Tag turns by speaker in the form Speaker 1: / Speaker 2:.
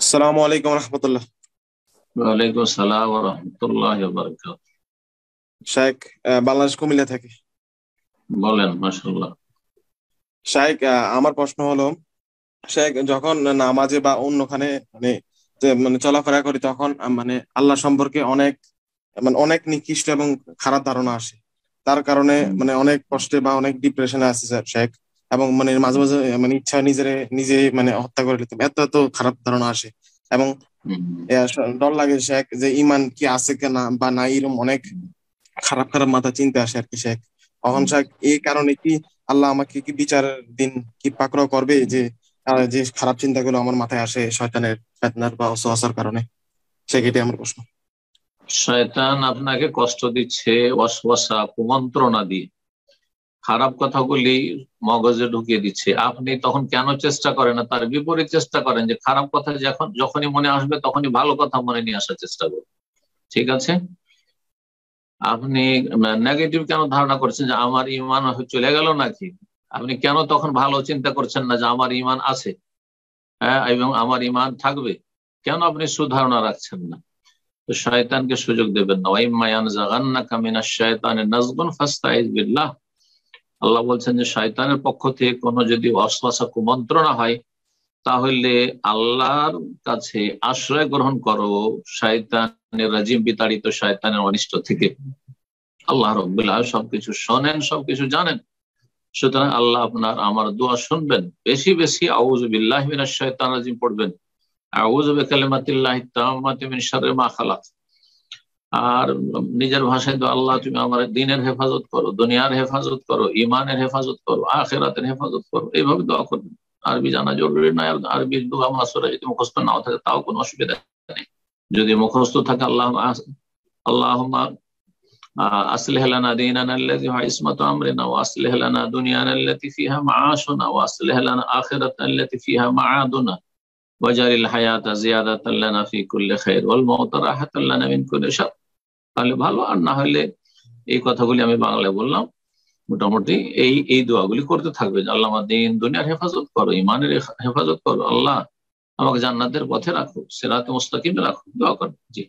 Speaker 1: আসসালামু আলাইকুম রহমতুল্লাহ।
Speaker 2: ওয়ালাইকুম আসসালাম ওয়া রাহমাতুল্লাহি ওয়া বারাকাতুহু।
Speaker 1: শায়েক, বাংলাদেশ কুমিল্লা থেকে।
Speaker 2: বলেন। মাশাআল্লাহ।
Speaker 1: শায়েক, আমার প্রশ্ন হলো, শায়েক, যখন নামাজে বা অন্যখানে মানে মানে চলাফেরা করি তখন মানে আল্লাহ সম্পর্কে অনেক মানে অনেক নিকৃষ্ট এবং খারাপ ধারণা আসে। তার কারণে
Speaker 2: হুম,
Speaker 1: মানে অনেক কষ্টে বা অনেক ডিপ্রেশনে আছে স্যার শায়েক। এবং মানে মাঝে মাঝে মানে ইচ্ছা নিজে মানে হত্যা করে নিতাম, এত এত খারাপ ধারণা আসে। এবং
Speaker 2: হুম,
Speaker 1: ডর লাগে শায়েক যে ইমান কি আছে কিনা বা না, এরকম অনেক খারাপ খারাপ মাথা চিন্তা আসে আর কি শেখ। তখন
Speaker 2: হুম,
Speaker 1: শেখ এই কারণে কি আল্লাহ আমাকে কি বিচারের দিন কি পাকড়াও করবে, যে যে খারাপ চিন্তাগুলো আমার মাথায় আসে শয়তানের ফেতনার বা ওয়াসওয়াসার কারণে? শেখ, এটাই আমার প্রশ্ন।
Speaker 2: শয়তান আপনাকে কষ্ট দিচ্ছে ওয়াসওয়াসা কুমন্ত্রণা দিয়ে, খারাপ কথাগুলি মগজে ঢুকিয়ে দিচ্ছে। আপনি তখন কেন চেষ্টা করেন না তার বিপরীত চেষ্টা করেন, যে খারাপ কথা যখনই মনে আসবে তখনই ভালো কথা মনে নিয়ে আসার চেষ্টা করুন। ঠিক আছে? আপনি নেগেটিভ কেন ধারণা করছেন যে আমার ইমান চলে গেল নাকি? আপনি কেন তখন ভালো চিন্তা করছেন না যে আমার ইমান আছে, হ্যাঁ, এবং আমার ইমান থাকবে? কেন আপনি সুধারণা রাখছেন না? তো শয়তানকে সুযোগ দেবেন না। ওয়াইম্মা ইয়ানজাগান্নাকা মিনাশ শাইতানি নাজগুন ফাস্তাইজ বিল্লাহ। আল্লাহ বলছেন যে শয়তানের পক্ষ থেকে কোনো যদি ওয়াসওয়াসা কুমন্ত্রণা হয়, তাহলে আল্লাহর কাছে আশ্রয় গ্রহণ করো শয়তানের রাজিম বিতাড়িত শয়তানের অনিষ্ট থেকে। আল্লাহ রাব্বুল আলামিন সবকিছু শোনেন, সবকিছু জানেন। সুতরাং আল্লাহ আপনার আমার দোয়া শুনবেন। বেশি বেশি আউযু বিল্লাহি মিনাশ শাইতানির রাজিম পড়বেন। আউযু বিকালিমাতিল্লাহি তাম্মাতি মিন শাররি মা খালাক। আর নিজের ভাষায় তো আল্লাহ তুমি আমার দিনের হেফাজত করো, দুনিয়ার হেফাজত করো, ইমানের হেফাজত করো, আখিরাতের হেফাজত করো, এইভাবে দোয়া করবেন। আরবি জানা জরুরি নয়, আর আরবি দোয়া মাসুরা যদি মুখস্থ নাও থাকে তাও কোনো অসুবিধা নেই। যদি মুখস্থ থাকে আল্লাহুম্মা আসলিহ লানা দীনানা আল্লাযী হুয়া ইসমাতু আমরিনা ওয়া আসলিহ লানা দুনিয়ানা আল্লাতী ফিহা মাআশুনা ওয়া আসলিহ লানা আখিরাতানা আল্লাতী ফিহা মাআদুনা ওয়াজআলিল হায়াতা জিয়াদাতাল লানা ফি কুল্লি খাইর ওয়াল মাউতা রাহাতাল লানা মিন কুল্লি শার। তাহলে ভালো। আর না হলে এই কথাগুলি আমি বাংলায় বললাম, মোটামুটি এই এই দোয়াগুলি করতে থাকবে যে আল্লাহ আমার দিন দুনিয়ার হেফাজত করো, ইমানের হেফাজত করো, আল্লাহ আমাকে জান্নাতের পথে রাখো, সিরাতে মুস্তাকিমে রাখো, দোয়া করো। জি।